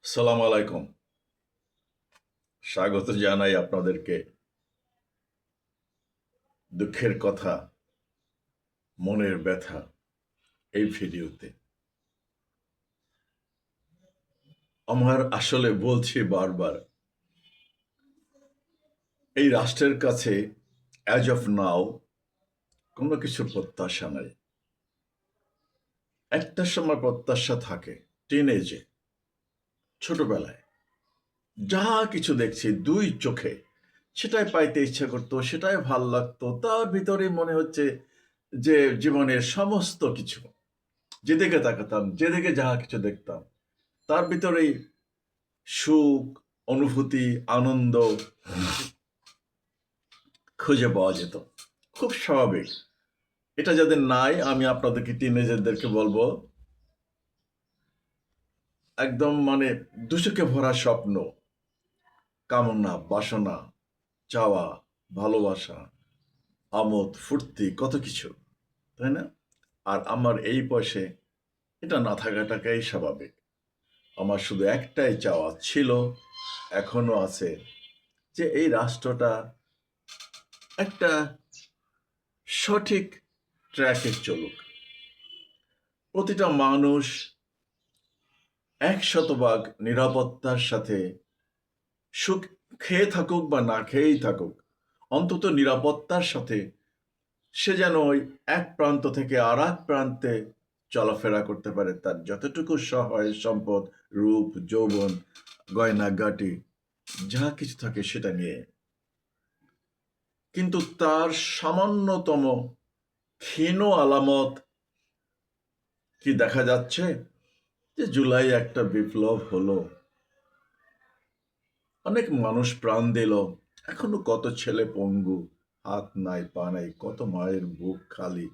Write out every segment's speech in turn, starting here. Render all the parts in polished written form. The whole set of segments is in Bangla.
সালাম আলাইকুম। স্বাগত জানাই আপনাদেরকে দুঃখের কথা, মনের ব্যথা এই ভিডিওতে। আমার আসলে বলছি বারবার, এই রাষ্ট্রের কাছে অ্যাজ অফ নাও কোনো কিছুর প্রত্যাশা নাই। একটা সময় প্রত্যাশা থাকে টিনেজে, ছোটবেলায় যা কিছু দেখছি দুই চোখে সেটাই পাইতে ইচ্ছা করতো, সেটাই ভাল লাগতো। তার ভিতরে মনে হচ্ছে যে জীবনের সমস্ত কিছু, যেদিকে তাকাতাম, যেদিকে যাহা কিছু দেখতাম, তার ভিতরেই সুখ, অনুভূতি, আনন্দ খুঁজে পাওয়া যেত। খুব স্বাভাবিক। এটা যাদের নাই, আমি আপনাদেরকে টিনেজারদেরকে বলবো, একদম মানে দুচোখে ভরা স্বপ্ন, কামনা, বাসনা, চাওয়া, ভালোবাসা, আমোদ, ফুর্তি, কত কিছু, তাই না? আর আমার এই বয়সে এটা না থাকাটাকেই স্বাভাবিক। আমার শুধু একটাই চাওয়া ছিল, এখনো আছে, যে এই রাষ্ট্রটা একটা সঠিক ট্র্যাকে চলুক। প্রতিটা মানুষ ১০০% নিরাপত্তার সাথে সুখ, খেয়ে থাকুক বা না খেয়েই থাকুক, অন্তত নিরাপত্তার সাথে সে যেন ওই এক প্রান্ত থেকে আর এক প্রান্তে চলাফেরা করতে পারে, তার যতটুকু সহায় সম্পদ, রূপ, যৌবন, গয়নাগাটি যা কিছু থাকে সেটা নিয়ে। কিন্তু তার সামান্যতম ক্ষীণ আলামত কি দেখা যাচ্ছে? যে জুলাই একটা বিপ্লব হলো, অনেক মানুষ প্রাণ দিল, এখনো কত ছেলে পঙ্গু, হাত নাই পা নাই, কত মায়ের বুক খালি।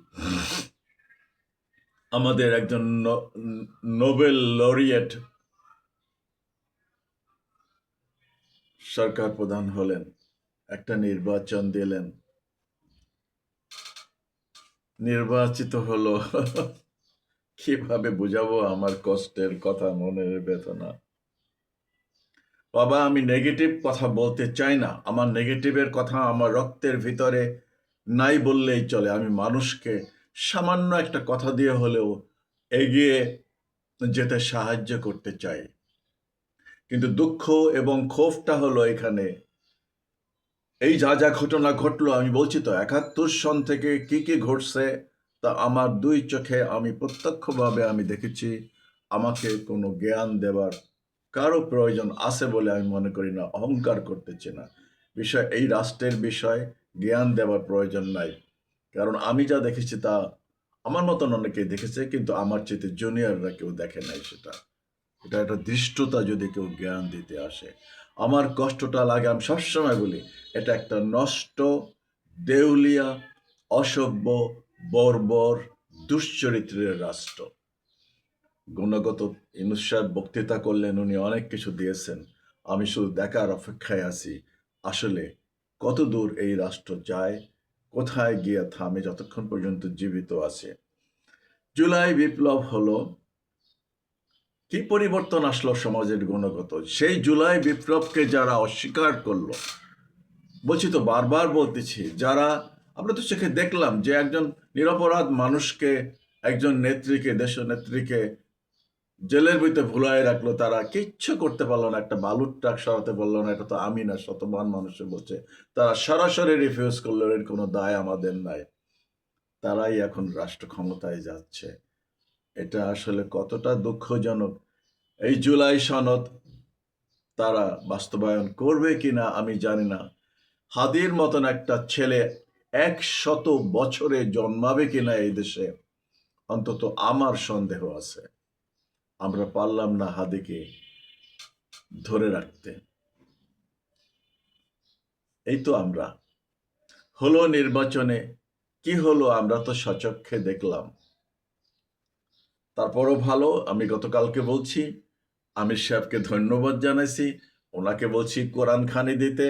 আমাদের একজন নোবেল লরিয়েট সরকার প্রধান হলেন, একটা নির্বাচন দিলেন, নির্বাচিত হলো। কিভাবে বুঝাবো আমার কষ্টের কথা, মনের বেদনা? বাবা, আমি নেগেটিভ কথা বলতে চাই না। আমার নেগেটিভের কথা আমার রক্তের ভিতরে নাই বললেই চলে। আমি মানুষকে সামান্য একটা কথা দিয়ে হলেও এগিয়ে যেতে সাহায্য করতে চাই। কিন্তু দুঃখ এবং ক্ষোভটা হলো এখানে, এই যা যা ঘটনা ঘটলো, আমি বলছি তো ৭১ সন থেকে কি কি ঘটছে তা আমার দুই চোখে আমি প্রত্যক্ষভাবে আমি দেখেছি। আমাকে কোনো জ্ঞান দেবার কারো প্রয়োজন আছে বলে আমি মনে করি না, অহংকার করতেছি না। বিষয়, এই রাষ্ট্রের বিষয় জ্ঞান দেওয়ার প্রয়োজন নাই। কারণ আমি যা দেখেছি তা আমার মতন অনেকেই দেখেছে, কিন্তু আমার চেয়ে জুনিয়ররা কেউ দেখে নাই সেটা। এটা একটা দৃষ্টতা যদি কেউ জ্ঞান দিতে আসে। আমার কষ্টটা লাগে, আমি সবসময় বলি, এটা একটা নষ্ট, দেউলিয়া, অসভ্য, বর্বর, দুশ্চরিত্রের রাষ্ট্র। গুণগত ইউনূস সাহেব বক্তৃতা করলেন, উনি অনেক কিছু দিয়েছেন। আমি শুধু দেখার অপেক্ষায় আছি আসলে কত দূর এই রাষ্ট্র যায়, কোথায় গিয়ে থামে যতক্ষণ পর্যন্ত জীবিত আছে। জুলাই বিপ্লব হলো, কি পরিবর্তন আসলো সমাজের গুণগত? সেই জুলাই বিপ্লবকে যারা অস্বীকার করলো, বলছি তো, বারবার বলতেছি, যারা, আমরা তো চোখে দেখলাম যে একজন নিরপরাধ মানুষকে, একজন নেত্রীকে, দেশ নেত্রীকে জেলের ভিতরে ভুলায় রাখলো, তারা কিচ্ছু করতে পারলো না, একটা বালুর ট্রাক সরাতে পারলো না, এটা তো আমি না, শতমান মানুষে বলছে। তারা সরাসরি রিফিউজ করলো, এর কোনো দায় আমাদের নাই। তারাই এখন রাষ্ট্র ক্ষমতায় যাচ্ছে। এটা আসলে কতটা দুঃখজনক। এই জুলাই সনদ তারা বাস্তবায়ন করবে কিনা আমি জানি না। হাদির মতন একটা ছেলে ১০০ বছরে জন্মাবে কিনা এই দেশে, অন্তত আমার সন্দেহ আছে। আমরা পারলাম না হাদিকে ধরে রাখতে। এই তো আমরা, হলো নির্বাচনে, কি হলো আমরা তো সচক্ষে দেখলাম। তারপরও ভালো, আমি গতকালকে বলছি, আমির সাহেবকে ধন্যবাদ জানাইছি, ওনাকে বলছি কোরআন খানি দিতে,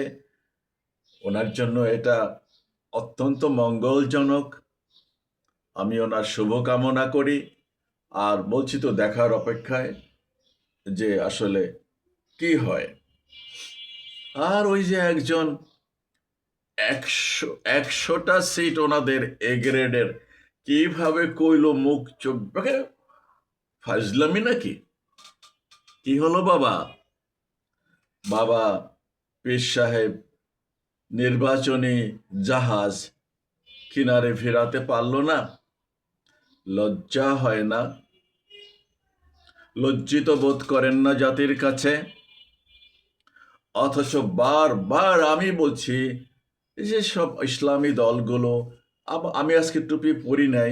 ওনার জন্য এটা অত্যন্ত মঙ্গলজনক। আমি ওনার শুভকামনা করি। আর বলছি তো, দেখার অপেক্ষায় যে আসলে কি হয়? আর ওই যে একজন 100টা সিট ওনাদের এ গ্রেডের কিভাবে কইলো মুখ চোখ ফাজলামি নাকি? কি হলো বাবা? বাবা পীর সাহেব নির্বাচনী জাহাজ কিনারে ফেরাতে পারলো না? লজ্জা হয় না? লজ্জিত বোধ করেন না জাতির কাছে? অথচ বারবার আমি বলছি যে সব ইসলামী দলগুলো, আমি আজকে টুপি পরি নাই,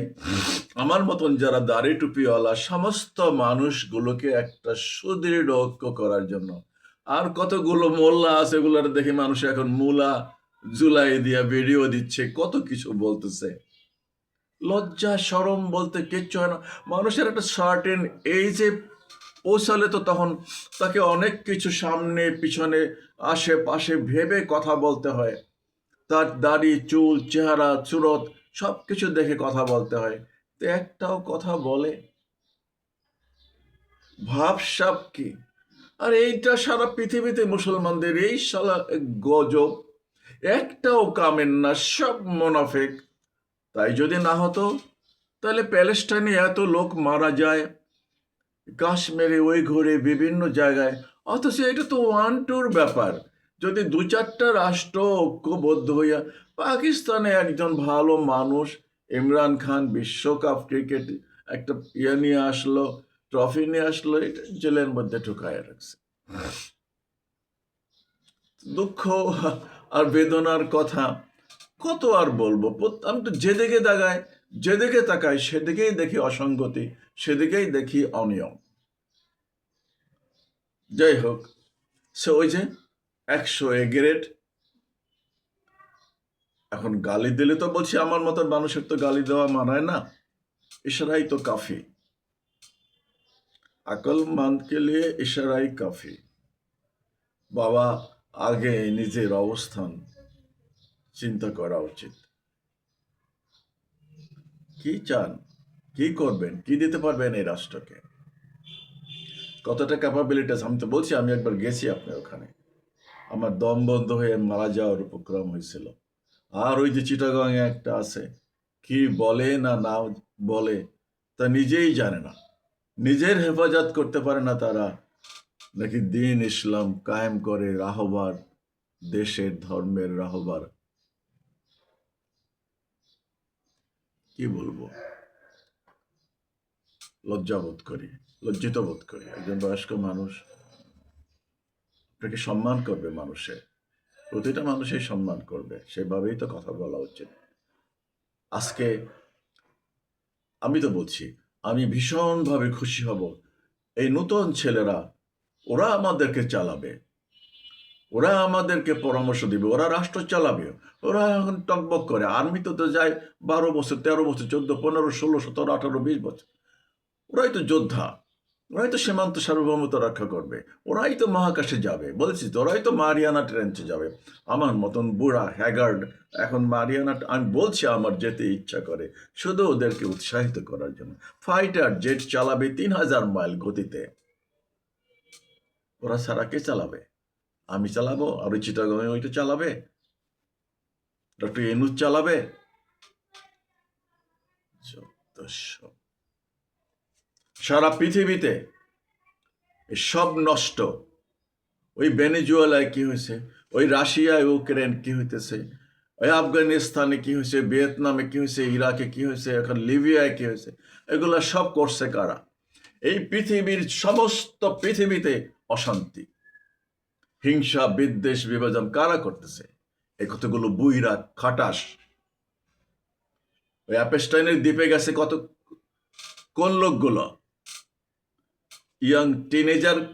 আমার মতন যারা দাড়ি টুপিওয়ালা সমস্ত মানুষগুলোকে একটা সুদৃঢ় ঐক্য করার জন্য। আর কতগুলো মোল্লা আছে, এগুলোর দেখে মানুষ এখন মুলা জুলাই দিয়া ভিডিও দিচ্ছে, কত কিছু বলতেছে। লজ্জা শরম বলতে কিচ্ছু হয় না। মানুষের একটা সার্টেন এইজে পৌঁছালে তো তখন তাকে অনেক কিছু সামনে পিছনে আশেপাশে ভেবে কথা বলতে হয়। তার দাড়ি চুল চেহারা চুরত সব কিছু দেখে কথা বলতে হয়। তো একটাও কথা বলে? ভাবসাব কি? আর এইটা সারা পৃথিবীতে মুসলমানদের এই শালা গজব, একটাও কামেন না, সব মোনাফেক। তাই যদি না হতো তাহলে প্যালেস্টাইনে এত লোক মারা যায়, কাশ্মীরে ওই ঘরে বিভিন্ন জায়গায়, অথচ এটা তো ওয়ান টুর ব্যাপার। যদি 2-4টা রাষ্ট্র ঐক্যবদ্ধ হইয়া, পাকিস্তানে একজন ভালো মানুষ ইমরান খান বিশ্বকাপ ক্রিকেট একটা নিয়ে আসলো, ট্রফি নিয়ে আসলো, এটা জেলের মধ্যে ঢুকায় রাখছে। দুঃখ আর বেদনার কথা কত আর বলবো? আমি তো যেদিকে তাকাই সেদিকেই দেখি অসঙ্গতি, সেদিকেই দেখি অনিয়ম। যাই হোক, সে ওই যে 100 গ্রেড। এখন গালি দিলে তো বলছি আমার মতন মানুষের তো গালি দেওয়া মানায় না, ইশারাই তো কাফি। আকলমন্দকে লিয়ে ইশারাই কাফি। বাবা, আগে নিজের অবস্থান চিন্তা করা উচিত। কি চান? কি করবেন? কি দিতে পারবেন এই রাষ্ট্রকে? কতটা ক্যাপাবিলিটি আছে? আমি তো বলছি, আমি একবার গেছি আপনার ওখানে, আমার দম বন্ধ হয়ে মারা যাওয়ার উপক্রম হয়েছিল। আর ওই যে চিটাগাং এ একটা আছে, কি বলে না না বলে তা নিজেই জানে না, নিজের হেফাজত করতে পারে না তারা, নাকি দিন ইসলাম কায়েম করে রাহবার, দেশের ধর্মের রাহবার। কি বলবো? লজ্জা বোধ করি, লজ্জিত বোধ করি। একজন বয়স্ক মানুষ, আপনাকে সম্মান করবে মানুষে, প্রতিটা মানুষই সম্মান করবে, সেভাবেই তো কথা বলা উচিত। আজকে আমি তো বলছি, আমি ভীষণভাবে খুশি হব এই নতুন ছেলেরা, ওরা আমাদেরকে চালাবে, ওরা আমাদেরকে পরামর্শ দিবে, ওরা রাষ্ট্র চালাবে। ওরা এখন টকবক করে, আর্মি তো যায় 12 বছর, 13 বছর, 14, 15, 16, 17, 18, 20 বছর। ওরাই তো যোদ্ধা, ওরাই তো সীমান্ত সার্বভৌমত্ব রক্ষা করবে, ওরাই তো মহাকাশে যাবে, বলছি তো, ওরাই তো মারিয়ানা ট্রেঞ্চে যাবে। আমার মতন বুড়া হ্যাগার্ড এখন মারিয়ানা, আমি বলছি আমার যেতে ইচ্ছা করে শুধু ওদেরকে উৎসাহিত করার জন্য। ফাইটার জেট চালাবে 3000 মাইল গতিতে, ওরা ছাড়া কে চালাবে? আমি চালাবো? আর ওই চিটাগং ওইটা চালাবে? ডক্টর ইউনূস চালাবে? সারা পৃথিবীতে সব নষ্ট। ওই ভেনেজুয়েলায় কি হয়েছে, ওই রাশিয়ায় ইউক্রেন কি হইতেছে, ওই আফগানিস্তানে কি হয়েছে, ভিয়েতনামে কি হয়েছে, ইরাকে কি হয়েছে, এখন লিবিয়ায় কি হয়েছে, এগুলা সব করছে কারা? এই পৃথিবীর সমস্ত পৃথিবীতে অশান্তি, হিংসা, বিদ্বেষ, বিভাজন কারা করতেছে? এই কতগুলো বুইরা খাটাস। ওই অ্যাপেস্টাইনের দ্বীপে গেছে কোন লোকগুলো? ইয়াং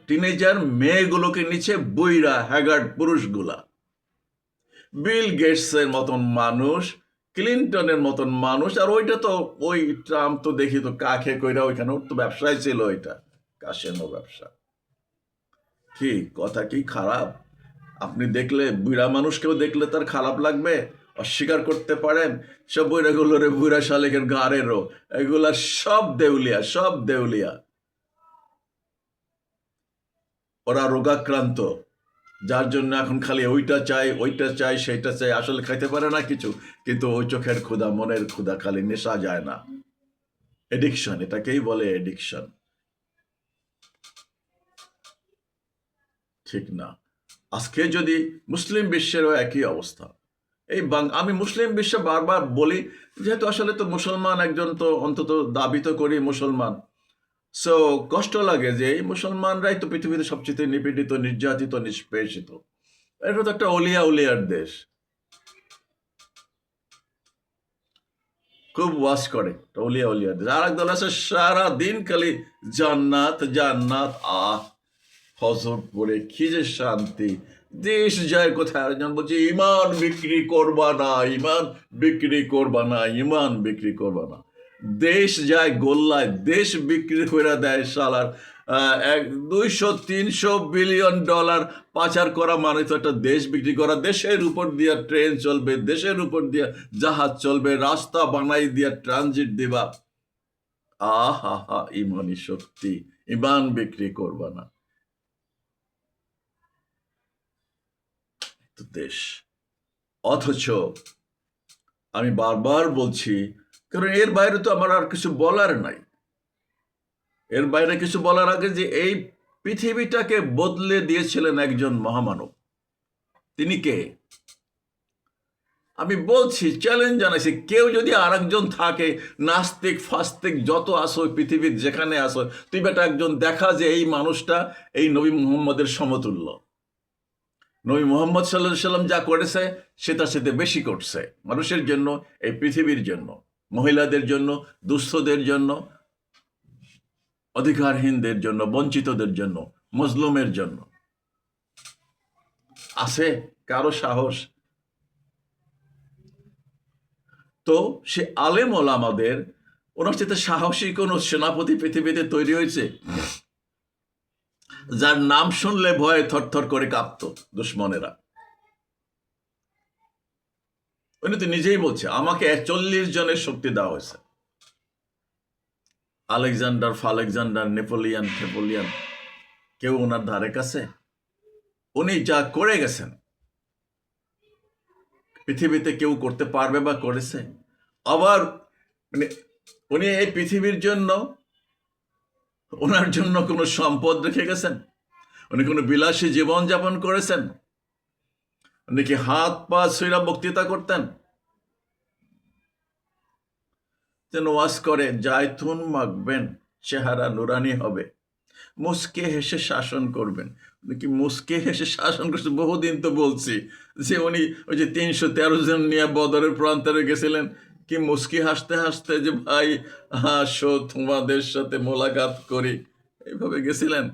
টিনেজার মেয়েগুলোকে নিচে বুইরা হ্যাগার্ড পুরুষগুলা। বিল গেটসের মতন মানুষ, ক্লিন্টনের মতন মানুষ, আর ওইটা তো ওই ট্রাম্প তো দেখি তো কাকে কইরা, ওইখানে ওর তো ব্যবসায় ছিল, ওইটা কাশেনো ব্যবসা। কি কথা, কি খারাপ? আপনি দেখলে, বুড়া মানুষকেও দেখলে তার খারাপ লাগবে? অস্বীকার করতে পারেন? সব বুড়াগুলোরে, বুড়া শালিকের গাড়েরও, এগুলা সব দেউলিয়া, সব দেউলিয়া। ওরা রোগাক্রান্ত, যার জন্য এখন খালি ওইটা চাই সেইটা চাই, আসলে খাইতে পারে না কিছু, কিন্তু ওই চোখের ক্ষুধা, মনের ক্ষুধা, খালি নেশা যায় না। এডিকশন, এটাকেই বলে এডিকশন, ঠিক না? আজকে যদি মুসলিম বিশ্বেরও একই অবস্থা, আমি মুসলিম বিশ্বে বারবার বলি, যেহেতু আসলে তো মুসলমান একজন, তো অন্তত দাবি তো করি মুসলমান, সো কষ্ট লাগে যে এই মুসলমানরাই তো পৃথিবীতে সবচেয়ে নিপীড়িত, নির্যাতিত, নিষ্পেষিত। এটা তো একটা উলিয়ার দেশ, খুব ওয়াশ করে উলিয়ার দেশ। আর একদল আছে সারা দিন খালি জান্নাত জান্নাত, ফজর পড়ে কি যে শান্তি। দেশ যায় কোথায়, একজন বলছে ইমান বিক্রি করবা না, ইমান বিক্রি করবা না, ইমান বিক্রি করবা না। দেশ যায় গোল্লায়, দেশ বিক্রি করে দেয় শালার। 200-300 বিলিয়ন ডলার পাচার করা মানে তো একটা দেশ বিক্রি করা। দেশের উপর দিয়ে ট্রেন চলবে, দেশের উপর দিয়ে জাহাজ চলবে, রাস্তা বানাই দিয়া ট্রানজিট দিবা। আহা হা, ইমানি শক্তি, ইমান বিক্রি করবা না। দেশ, অথচ আমি বারবার বলছি, কারণ এর বাইরে তো আমার আর কিছু বলার নাই। এর বাইরে কিছু বলার আগে, যে এই পৃথিবীটাকে বদলে দিয়েছিলেন একজন মহামানব, তিনি কে? আমি বলছি, চ্যালেঞ্জ জানাইছি, কেউ যদি আর একজন থাকে, নাস্তিক ফাস্তিক যত আসো পৃথিবীর যেখানে আসো, তুই বেটা একজন দেখা যে এই মানুষটা এই নবী মুহাম্মদের সমতুল্য। নবী মুহাম্মদ সাল্লাল্লাহু সাল্লাম যা করেছে সেটা সাথে বেশি করছে মানুষের জন্য, এই পৃথিবীর জন্য, মহিলাদের জন্য, দুস্থদের জন্য, অধিকারহীনদের জন্য, বঞ্চিতদের জন্য, মজলুমের জন্য। আছে কারো সাহস? তো সে আলেম ওলামাদের, ওনার সাথে সাহসী কোন সেনাপতি পৃথিবীতে তৈরি হয়েছে, যার নাম শুনলে ভয়ে থরথর করে কাঁপত দুশ্মনেরা? উনি তো নিজেই বলছে, আমাকে 40 জনের শক্তি দেওয়া হয়েছে। আলেকজান্ডার ফালেকজান্ডার, নেপোলিয়ান কেউ ওনার ধারে কাছে? উনি যা করে গেছেন পৃথিবীতে কেউ করতে পারবে বা করেছে? আবার মানে উনি এই পৃথিবীর জন্য, ওনার জন্য কোনো সম্পদ রেখে গেছেন? উনি কোনো বিলাসী জীবন যাপন করেছেন? উনি কি হাত পা ছুঁড়া বক্তৃতা করতেন? যেন ওয়াজ করে জায়তুন মাখবেন, চেহারা নুরানি হবে, মুসকে হেসে শাসন করবেন। উনি কি মুসকে হেসে শাসন করছে? বহুদিন তো বলছি যে উনি ওই যে 313 জন নিয়ে বদরের প্রান্তরে গেছিলেন, কি মুস্কি হাসতে হাসতে যে ভাই হাসো তোমাদের সাথে মোলাকাত করি, এইভাবে গেছিলেন।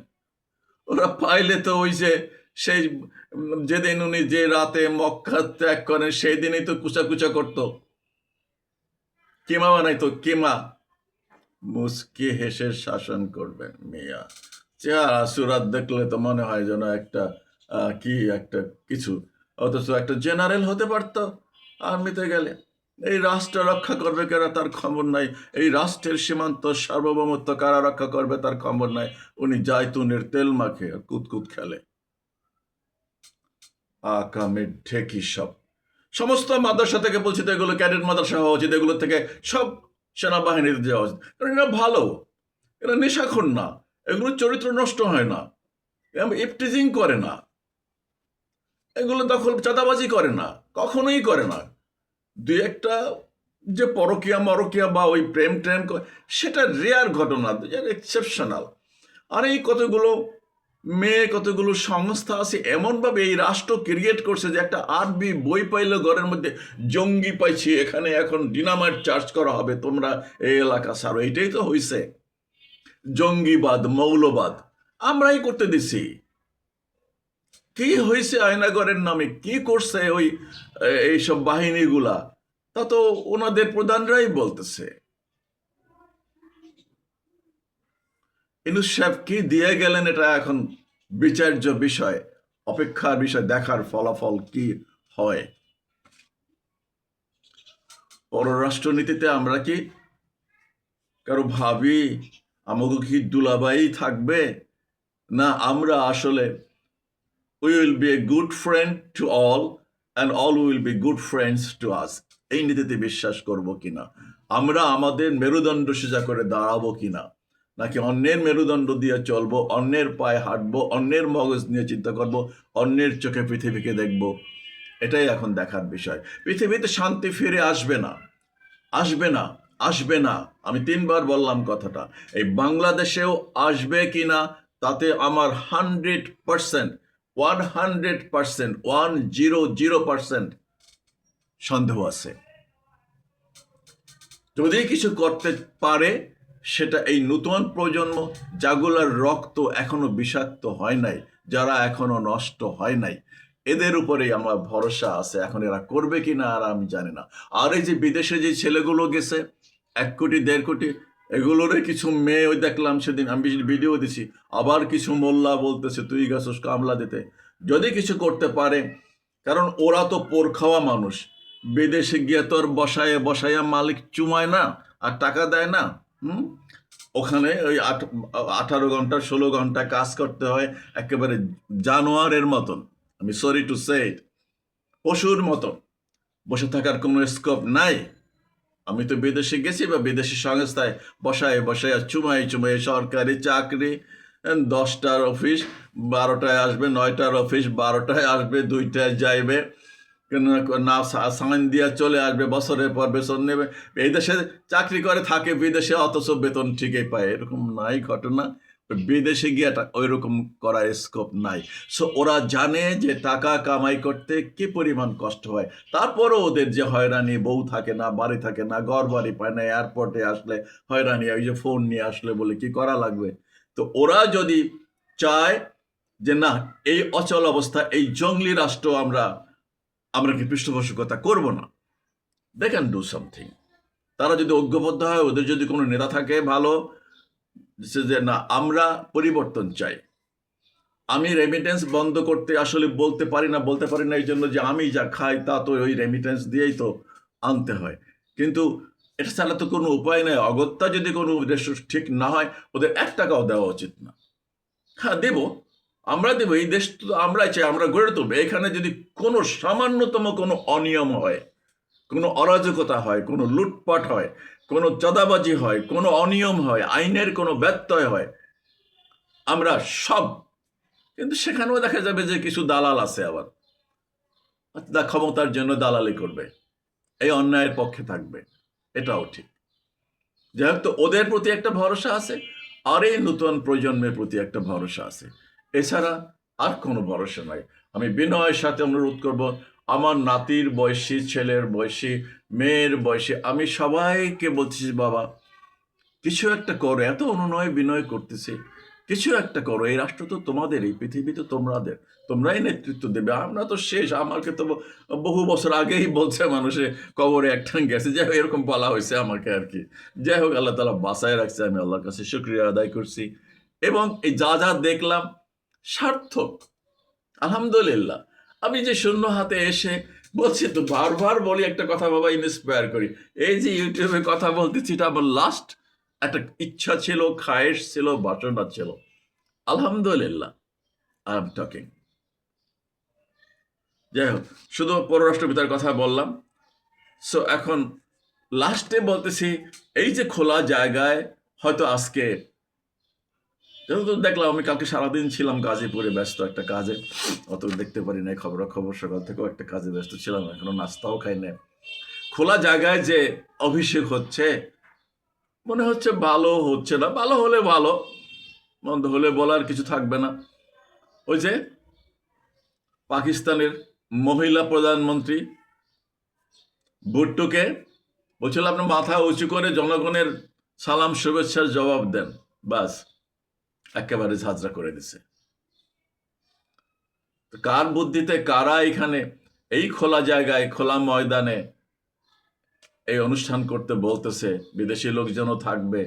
ওরা পাইলে তো ওই যে সেই যেদিন উনি যে রাতে মক্কা ত্যাগ করেন সেই দিনই তো কুচা করতো, কিমা বানাইতো, কিমা। মুস্কি হেসে শাসন করবেন মিয়া। চেহারা সুরাত দেখলে তো মনে হয় যেন একটা কি একটা কিছু, অথচ একটা জেনারেল হতে পারত আর্মিতে গেলে। এই রাষ্ট্র রক্ষা করবে কারা তার খবর নাই, এই রাষ্ট্রের সীমান্ত সার্বভৌমত্ব কারা রক্ষা করবে তার খবর নাই। উনি জায়তুনের তেল মাখে আর কুতকুত খেলে। আকামে ঠেকি সব। সমস্ত মাদ্রাসা থেকে বলছি তো এগুলো ক্যাডেট মাদ্রাসা হওয়া উচিত, এগুলো থেকে সব সেনাবাহিনীতে যাওয়া উচিত, কারণ এরা ভালো, এরা নেশাখোর না, এগুলো চরিত্র নষ্ট হয় না, ইফটিজিং করে না, এগুলো দখল চাঁদাবাজি করে না, কখনোই করে না। দুই একটা যে পরকিয়া মরকিয়া বা ওই প্রেম ট্রেম সেটা রেয়ার ঘটনা, এক্সেপশনাল। আর এই কতগুলো মেয়ে, কতগুলো সংস্থা আছে এমনভাবে এই রাষ্ট্র ক্রিয়েট করছে যে একটা আরবি বই পাইলে ঘরের মধ্যে জঙ্গি পাইছি, এখানে এখন ডিনামাইট চার্জ করা হবে, তোমরা এই এলাকা ছাড়ো। এইটাই তো হয়েছে জঙ্গিবাদ, মৌলবাদ আমরাই করতে দিছি। কি হয়েছে আয়নাগরের নামে, কি করছে ওই এইসব বাহিনীগুলা, তা তো ওনাদের প্রধানরাই বলতেছে। ইউনূস সাহেব কি দিয়ে গেলেন এটা এখন বিচার্য বিষয়, অপেক্ষার বিষয়, দেখার ফলাফল কি হয়। পররাষ্ট্রনীতিতে আমরা কি কারো ভাবি আমাকে কি দুলাভাই থাকবে, না আমরা আসলে we will be a good friend to all and all will be good friends to us, এই নীতিতে বিশ্বাস করব কিনা, আমরা আমাদের মেরুদণ্ড সোজা করে দাঁড়াবো কিনা, নাকি অন্যের মেরুদণ্ড দিয়ে চলবো, অন্যের পায়ে হাঁটবো, অন্যের মগজ নিয়ে চিন্তা করব, অন্যের চোখে পৃথিবীকে দেখব। এটাই এখন দেখার বিষয়। পৃথিবীতে শান্তি ফিরে আসবে না, আসবে না, আসবে না। আমি 3বার বললাম কথাটা। এই বাংলাদেশেও আসবে কিনা তাতে আমার 100%, 100%, 100% সন্দেহ আছে। যদি কিছু করতে পারে সেটা এই নতুন প্রজন্ম, যাগুলার রক্ত এখনো বিষাক্ত হয় নাই, যারা এখনো নষ্ট হয় নাই, এদের উপরেই আমার ভরসা আছে। এখন এরা করবে কিনা আর আমি জানি না। আর এই যে বিদেশে যে ছেলেগুলো গেছে 1 কোটি 1.5 কোটি, এগুলোরে কিছু মেয়ে ওই দেখলাম সেদিন, আমি ভিডিও দিছি, আবার কিছু মোল্লা বলতেছে তুই গেছস কামলা দিতে। যদি কিছু করতে পারে, কারণ ওরা তো পোর খাওয়া মানুষ, বিদেশে গিয়ে তোর বসায় বসাইয়া মালিক চুমায় না আর টাকা দেয় না। হুম, ওখানে ওই 18 ঘন্টা 16 ঘন্টা কাজ করতে হয়, একেবারে জানোয়ারের মতন, আমি সরি টু সে ইট, পশুর মতন। বসে থাকার কোনো স্কোপ নাই। আমি তো বিদেশে গেছি বা বিদেশি সংস্থায় বসায় বসায় চুমাই চুমাই, সরকারি চাকরি, 10টার অফিস 12টায় আসবে, 9টার অফিস 12টায় আসবে, 2টায় যাইবে, না সাইন দিয়া চলে আসবে, বছরের পর বেতন নেবে। এই দেশে চাকরি করে থাকে বিদেশে, অথচ বেতন ঠিকই পায়, এরকম নাই ঘটনা। বিদেশে গিয়ে ওইরকম করার স্কোপ নাই। সো ওরা জানে যে টাকা কামাই করতে কি পরিমাণ কষ্ট হয়। তারপরও ওদের যে হয়রানি, বউ থাকে না, বাড়ি থাকে না, ঘর বাড়ি পায় না, এয়ারপোর্টে আসলে হয়রানি, ওই যে ফোন নিয়ে আসলে বলে কি করা লাগবে। তো ওরা যদি চায় যে না, এই অচল অবস্থা, এই জঙ্গলি রাষ্ট্র আমরা কি পৃষ্ঠপোষকতা করব না, দে ক্যান ডু সামথিং। তারা যদি ঐক্যবদ্ধ হয়, ওদের যদি কোনো নেতা থাকে ভালো, যে না আমরা পরিবর্তন চাই। আমি রেমিটেন্স বন্ধ করতে আসলে বলতে পারি না এই জন্য যে আমি যা খাই তা তো ওই রেমিটেন্স দিয়েই তো আনতে হয়। কিন্তু এটা ছাড়া তো কোনো উপায় নেই। অগত্যা যদি কোনো উদ্দেশ্য ঠিক না হয়, ওদের 1 টাকাও দেওয়া উচিত না। হ্যাঁ, দেব, আমরা দেবো। এই দেশ তো আমরাই চাই, আমরা গড়ে তুলবো। এখানে যদি কোনো সামান্যতম কোনো অনিয়ম হয়, কোনো অরাজকতা হয়, কোনো লুটপাট হয়, কোনো চাঁদাবাজি হয়, কোনো অনিয়ম হয়, আইনের কোনো ব্যত্যয় হয়, আমরা সব, কিন্তু সেখানেও দেখা যাবে যে কিছু দালাল আছে আবার, ক্ষমতার জন্য দালালি করবে, এই অন্যায়ের পক্ষে থাকবে, এটাও ঠিক। যেহেতু ওদের প্রতি একটা ভরসা আছে, আর এই নতুন প্রজন্মের প্রতি একটা ভরসা আছে, এছাড়া আর কোনো ভরসা নাই। আমি বিনয়ের সাথে অনুরোধ করব, আমার নাতির বয়সী, ছেলের বয়সী, মেয়ের বয়সী, আমি সবাইকে বলছি বাবা কিছু একটা করো। এত অনুনয় বিনয় করতেছে, কিছু একটা করো। এই রাষ্ট্র তো তোমাদের, এই পৃথিবী তো তোমাদের, তোমরাই নেতৃত্ব দেবে। আমরা তো শেষ। আমাকে তো বহু বছর আগেই বলছে মানুষে, কবরে একটা গেছে, যাই হোক এরকম বলা হয়েছে আমাকে আর কি। যাই হোক, আল্লাহ তালা বাঁচায় রাখছে, আমি আল্লাহর কাছে শুকরিয়া আদায় করছি। এবং এই যা যা দেখলাম সার্থক, আলহামদুলিল্লাহ। আমি যে শূন্য হাতে এসে বলছি, তো বারবার বলি একটা কথা বাবা, ইন্সপায়ার করি। এই যে ইউটিউবে কথা বলতেছি, এটা আমার লাস্ট একটা ইচ্ছা ছিল, খায়েশ ছিল, বাসনা ছিল। আলহামদুলিল্লাহ, আই এম টকিং। যাই হোক, শুধু পররাষ্ট্রবিতার কথা বললাম। সো এখন লাস্টে বলতেছি, এই যে খোলা জায়গায়, হয়তো আজকে যেহেতু দেখলাম, আমি কালকে সারাদিন ছিলাম গাজীপুরে ব্যস্ত একটা কাজে, অত দেখতে পারি নাই খবর সকাল থেকেও একটা কাজে ব্যস্ত ছিলাম, এখনো নাস্তাও খাই না। খোলা জায়গায় যে অভিষেক হচ্ছে, মনে হচ্ছে ভালো হচ্ছে না। ভালো হলে ভালো, মন্দ হলে বলার কিছু থাকবে না। ওই যে পাকিস্তানের মহিলা প্রধানমন্ত্রী ভুট্টোকে বলছিল, আপনি মাথা উঁচু করে জনগণের সালাম শুভেচ্ছার জবাব দেন, বাস একেবারে ঝাঁঝরা করে দিছে। কার বুদ্ধিতে কারা এখানে এই খোলা জায়গায়, খোলা ময়দানে এই অনুষ্ঠান করতে বলতেছে? বিদেশি লোকজনও থাকবে,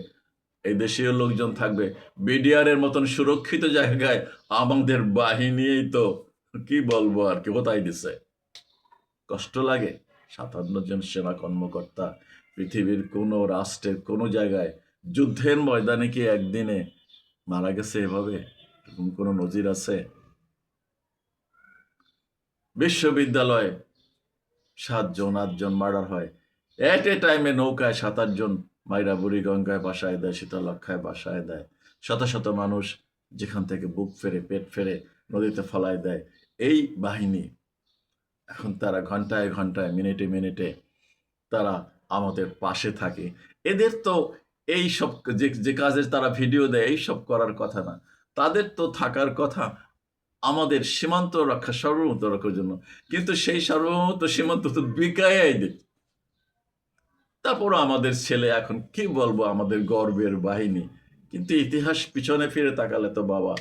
এই দেশীয় লোকজন থাকবে। বিডিআর এর মতন সুরক্ষিত জায়গায় আমাদের বাহিনীই তো কি বলবো আর কি, হতাই দিছে। কষ্ট লাগে। 57 জন সেনা কর্মকর্তা, পৃথিবীর কোনো রাষ্ট্রের কোনো জায়গায় যুদ্ধের ময়দানে কি একদিনে মারা গেছে এভাবে? কোনো নজির আছে? বিশ্ববিদ্যালয়ে 7 জন 8 জন মার্ডার হয়, এট এ টাইমে নৌকায় 7-8 জন মাইরা বুড়িগঙ্গায় বাসায় দেয়, শীতলক্ষায় বাসায় দেয়, শত শত মানুষ যেখান থেকে বুক ফেরে পেট ফেরে নদীতে ফলায় দেয়। এই বাহিনী এখন তারা ঘন্টায় ঘন্টায় মিনিটে মিনিটে তারা আমাদের পাশে থাকে। এদের তো এই সব যে কাজের তারা ভিডিও দেয় এইসব করার কথা না, তাদের তো থাকার কথা আমাদের সীমান্ত রক্ষা, সার্বভৌমত্ব রক্ষার জন্য। কিন্তু সেই সার্বভৌমত্ব সীমান্ত তো বিকায়াই দিচ্ছে। তারপরও আমাদের ছেলে, এখন কি বলবো, আমাদের গর্বের বাহিনী। কিন্তু ইতিহাস পিছনে ফিরে তাকালে তো বাবা,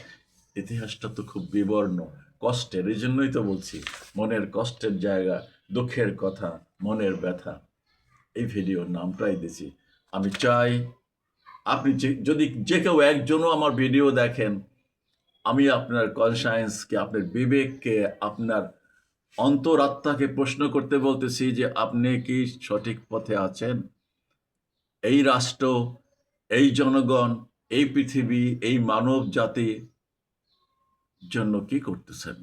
ইতিহাসটা তো খুব বিবর্ণ, কষ্টের। এই জন্যই তো বলছি, মনের কষ্টের জায়গা, দুঃখের কথা, মনের ব্যথা, এই ভিডিওর নামটাই দিছি। আমি চাই আপনি যদি যে কেউ একজনও আমার ভিডিও দেখেন, আমি আপনার কনসায়েন্সকে, আপনার বিবেককে, আপনার অন্তরাত্মাকে প্রশ্ন করতে বলতেছি যে আপনি কি সঠিক পথে আছেন? এই রাষ্ট্র, এই জনগণ, এই পৃথিবী, এই মানব জাতির জন্য কি করতেছেন?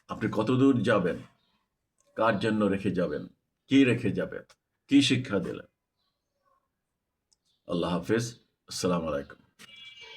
আপনি কতদূর যাবেন? কার জন্য রেখে যাবেন? কি রেখে যাবেন? কি শিক্ষা দিলেন? আল্লাহ হাফিজ। আসসালামু আলাইকুম।